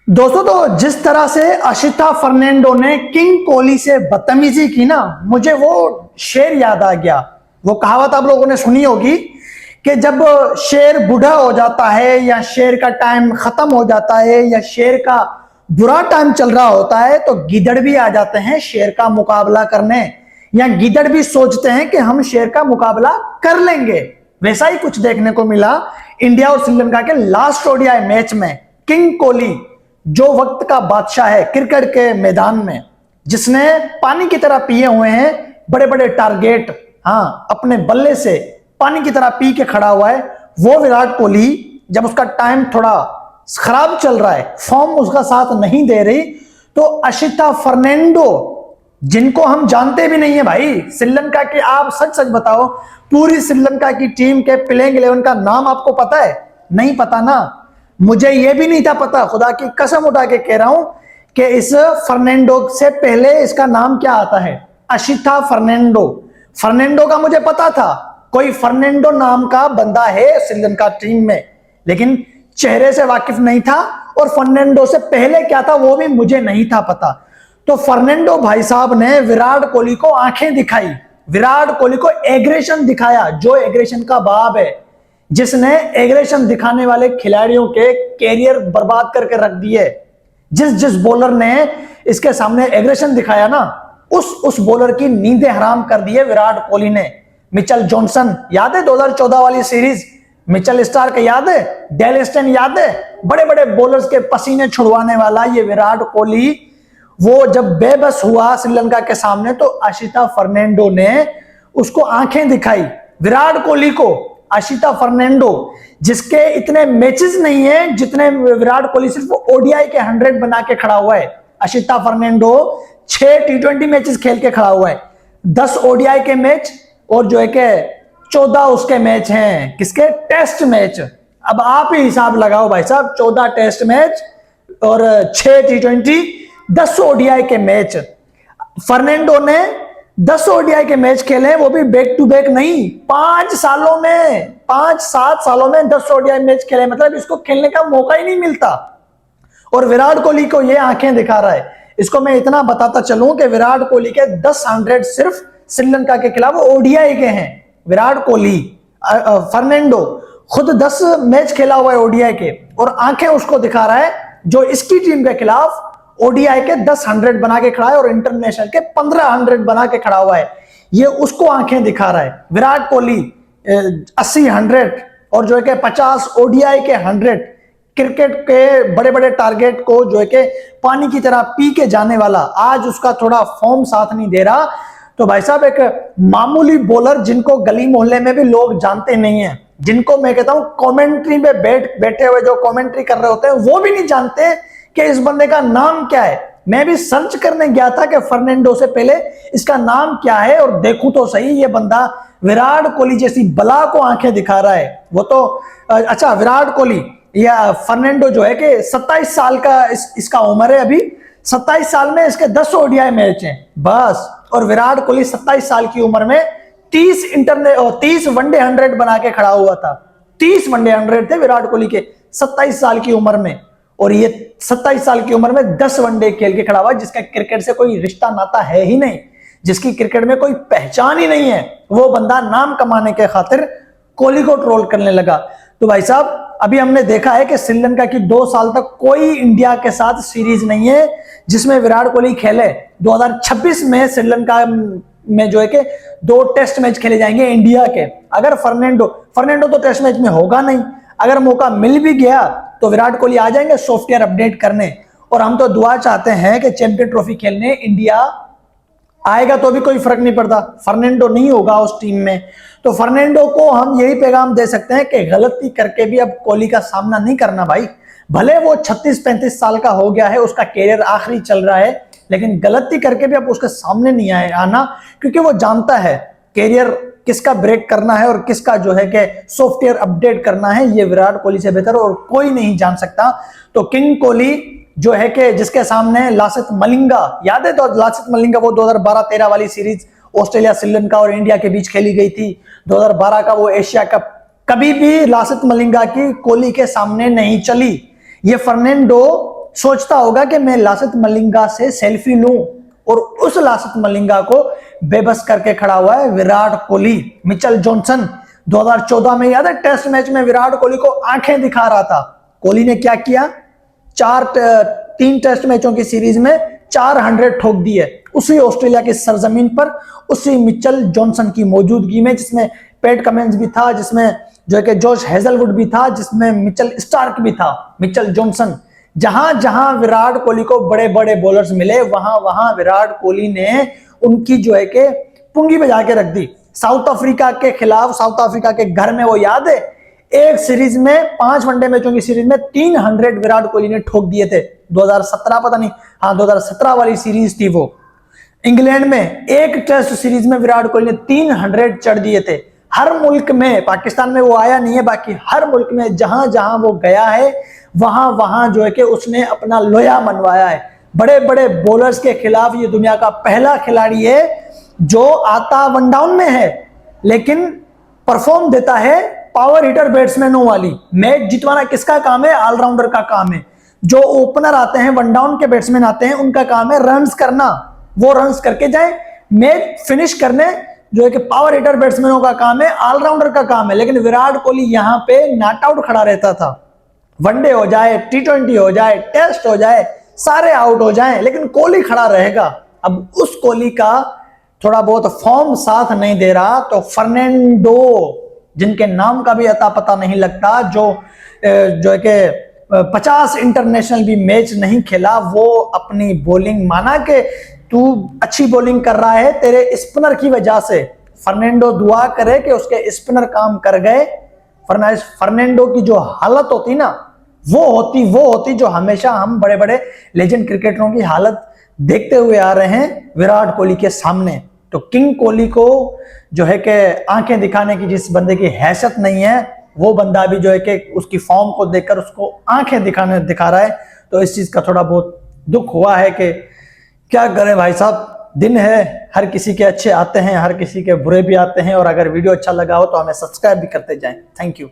दोस्तों, तो जिस तरह से अशिता फर्नांडो ने किंग कोहली से बदतमीजी की ना, मुझे वो शेर याद आ गया। वो कहावत आप लोगों ने सुनी होगी कि जब शेर बूढ़ा हो जाता है या शेर का टाइम खत्म हो जाता है या शेर का बुरा टाइम चल रहा होता है तो गिदड़ भी आ जाते हैं शेर का मुकाबला करने, या गिदड़ भी सोचते हैं कि हम शेर का मुकाबला कर लेंगे। वैसा ही कुछ देखने को मिला इंडिया और श्रीलंका के लास्ट ओडीआई मैच में। किंग कोहली जो वक्त का बादशाह है क्रिकेट के मैदान में, जिसने पानी की तरह पिए हुए हैं बड़े बड़े टारगेट, हाँ अपने बल्ले से पानी की तरह पी के खड़ा हुआ है, वो विराट कोहली जब उसका टाइम थोड़ा खराब चल रहा है, फॉर्म उसका साथ नहीं दे रही, तो अशिता फर्नांडो जिनको हम जानते भी नहीं है भाई श्रीलंका के, आप सच सच बताओ पूरी श्रीलंका की टीम के प्लेइंग 11 का नाम आपको पता है? नहीं पता ना। मुझे यह भी नहीं था पता, खुदा की कसम उठा के कह रहा हूं कि इस फर्नांडो से पहले इसका नाम क्या आता है, अशिता फर्नांडो। फर्नांडो का मुझे पता था, कोई फर्नांडो नाम का बंदा है श्रीलंका टीम में, लेकिन चेहरे से वाकिफ नहीं था और फर्नांडो से पहले क्या था वो भी मुझे नहीं था पता। तो फर्नांडो भाई साहब ने विराट कोहली को आंखें दिखाई, विराट कोहली को एग्रेशन दिखाया, जो एग्रेशन का बाप है, जिसने एग्रेशन दिखाने वाले खिलाड़ियों के कैरियर बर्बाद करके रख दिए। जिस जिस बॉलर ने इसके सामने एग्रेशन दिखाया ना, उस बॉलर की नींदें हराम कर दी है विराट कोहली ने। मिचेल जॉनसन याद है 2014 वाली सीरीज, मिचेल स्टार्क याद है, डेल स्टेन याद है, बड़े बड़े बॉलर्स के पसीने छुड़वाने वाला ये विराट कोहली, वो जब बेबस हुआ श्रीलंका के सामने तो अशिता फर्नांडो ने उसको आंखें दिखाई विराट कोहली को। अशिता फर्नांडो जिसके इतने मैचेस नहीं है जितने विराट कोहली सिर्फ ओडीआई के 100 बना के खड़ा हुआ है। अशिता फर्नांडो 6 टी20 मैचेस खेल के खड़ा हुआ है, 10 ओडीआई के मैच और जो है कि 14 उसके मैच हैं किसके, टेस्ट मैच। अब आप ही हिसाब लगाओ भाई साहब, 14 टेस्ट मैच और 6 टी20, 10 ओडीआई के मैच। फर्नांडो ने 10 ओडीआई के मैच खेले, वो भी बैक टू बैक नहीं, 5 सालों में, 5-7 सालों में 10 ओडीआई मैच खेले, मतलब इसको खेलने का मौका ही नहीं मिलता। और विराट कोहली को ये आंखें दिखा रहा है। इसको मैं इतना बताता चलूं कि विराट कोहली के 10 100 सिर्फ श्रीलंका के खिलाफ ओडीआई के हैं। विराट कोहली, फर्नांडो खुद 10 मैच खेला हुआ है ओडीआई के, और आंखें उसको दिखा रहा है जो इसकी टीम के खिलाफ ओडीआई के 10 100 बना के खड़ा है और इंटरनेशनल के 15 100 बना के खड़ा हुआ है। ये उसको आंखें दिखा रहा है। विराट कोहली 80 100 और जो है कि 50 ओडीआई के 100, क्रिकेट के बड़े बड़े टारगेट को जो है कि पानी की तरह पी के जाने वाला, आज उसका थोड़ा फॉर्म साथ नहीं दे रहा। तो भाई साहब एक मामूली बॉलर जिनको गली मोहल्ले में भी लोग जानते नहीं है, जिनको मैं कहता हूं कमेंट्री में बैठे हुए जो कमेंट्री कर रहे होते हैं वो भी नहीं जानते कि इस बंदे का नाम क्या है। मैं भी सर्च करने गया था कि फर्नांडो से पहले इसका नाम क्या है, और देखूं तो सही ये बंदा विराट कोहली जैसी बला को आंखें दिखा रहा है। वो तो अच्छा, विराट कोहली या फर्नांडो जो है कि 27 साल का इसका उम्र है अभी, 27 साल में इसके 10 ओडीआई मैच हैं बस। और विराट कोहली 27 साल की उम्र में 30 वनडे 100 बना के खड़ा हुआ था। 30 वनडे 100 थे विराट कोहली के 27 साल की उम्र में, और ये 27 साल की उम्र में 10 वनडे खेल के खड़ा हुआ, जिसका क्रिकेट से कोई रिश्ता नाता है ही नहीं, जिसकी क्रिकेट में कोई पहचान ही नहीं है, वो बंदा नाम कमाने के खातिर कोहली को ट्रोल करने लगा। तो भाई साहब अभी हमने देखा है कि श्रीलंका की 2 साल तक कोई इंडिया के साथ सीरीज नहीं है जिसमें विराट कोहली खेले। 2026 में श्रीलंका में जो है कि 2 टेस्ट मैच खेले जाएंगे इंडिया के। अगर फर्नांडो तो टेस्ट मैच में होगा नहीं, अगर मौका मिल भी गया तो विराट कोहली आ जाएंगे सॉफ्टवेयर अपडेट करने। और हम तो दुआ चाहते हैं कि चैंपियन ट्रॉफी खेलने इंडिया आएगा तो भी कोई फर्क नहीं पड़ता, फर्नांडो नहीं होगा उस टीम में। तो फर्नांडो को हम यही पैगाम दे सकते हैं कि गलती करके भी अब कोहली का सामना नहीं करना भाई। भले वो 36-35 साल का हो गया है, उसका कैरियर आखिरी चल रहा है, लेकिन गलती करके भी अब उसके सामने नहीं आना, क्योंकि वो जानता है कैरियर किसका ब्रेक करना है और किसका जो है कि सॉफ्टवेयर अपडेट करना है, ये विराट कोहली से बेहतर और कोई नहीं जान सकता। तो किंग कोहली जो है कि जिसके सामने लासित मलिंगा, याद है तो लासित मलिंगा, वो 2012-13 वाली सीरीज ऑस्ट्रेलिया श्रीलंका और इंडिया के बीच खेली गई थी, 2012 का वो एशिया कप, कभी भी लासित मलिंगा की कोहली के सामने नहीं चली। ये फर्नांडो सोचता होगा कि मैं लासित मलिंगा से सेल्फी लूं, और उस लासित मलिंगा को बेबस करके खड़ा हुआ है विराट कोहली। मिचेल जॉनसन 2014 में, याद है, टेस्ट मैच में विराट कोहली को आंखें दिखा रहा था। कोहली ने क्या किया, 3 टेस्ट मैचों की सीरीज में 400 ठोक दिए उसी ऑस्ट्रेलिया की सरजमीन पर, उसी मिचेल जॉनसन की मौजूदगी में, जिसमें पैट कमिंस भी था, जिसमें जो है कि जॉश हेजलवुड भी था, जिसमें मिचेल स्टार्क भी था। मिचेल जॉनसन, जहां जहां विराट कोहली को बड़े बड़े बॉलर्स मिले, वहां वहां विराट कोहली ने उनकी जो है कि पुंगी बजा के रख दी। साउथ अफ्रीका के खिलाफ, साउथ अफ्रीका के घर में, वो याद है, एक सीरीज में 5 वनडे मैचों की सीरीज में 300 विराट कोहली ने ठोक दिए थे। 2017 पता नहीं, हाँ 2017 वाली सीरीज थी वो। इंग्लैंड में एक टेस्ट सीरीज में विराट कोहली ने 300 चढ़ दिए थे। हर मुल्क में, पाकिस्तान में वो आया नहीं है, बाकी हर मुल्क में जहां जहां वो गया है वहां वहां जो है कि उसने अपना लोया मनवाया है। बड़े बड़े बॉलर्स के खिलाफ ये दुनिया का पहला खिलाड़ी है जो आता वन डाउन में है लेकिन परफॉर्म देता है पावर हिटर बैट्समैनों वाली। मैच जितवाना किसका काम है? ऑलराउंडर का काम है। जो ओपनर आते हैं, वन डाउन के बैट्समैन आते हैं, उनका काम है रन्स करना, वो रन्स करके जाए। मैच फिनिश करने जो है कि पावर हिटर बैट्समैनों का काम है, ऑलराउंडर का काम है। लेकिन विराट कोहली यहां पे नॉट आउट खड़ा रहता था। वनडे हो जाए, T20 हो जाए, टेस्ट हो जाए, सारे आउट हो जाएं, लेकिन कोहली खड़ा रहेगा। अब उस कोहली का थोड़ा बहुत फॉर्म साथ नहीं दे रहा, तो फर्नांडो, जिनके नाम का भी अता पता नहीं लगता, जो है कि 50 इंटरनेशनल भी मैच नहीं खेला, वो अपनी बॉलिंग, माना कि तू अच्छी बॉलिंग कर रहा है तेरे स्पिनर की वजह से, फर्नांडो दुआ करे कि उसके स्पिनर काम कर गए। फर्नांडो की जो हालत होती ना, वो होती जो हमेशा हम बड़े बड़े लेजेंड क्रिकेटरों की हालत देखते हुए आ रहे हैं विराट कोहली के सामने। तो किंग कोहली को जो है कि आंखें दिखाने की जिस बंदे की हैसियत नहीं है, वो बंदा भी जो है कि उसकी फॉर्म को देखकर उसको आंखें दिखा रहा है। तो इस चीज का थोड़ा बहुत दुख हुआ है कि क्या करें भाई साहब, दिन है, हर किसी के अच्छे आते हैं, हर किसी के बुरे भी आते हैं। और अगर वीडियो अच्छा लगा हो तो हमें सब्सक्राइब भी करते जाएं। Thank you.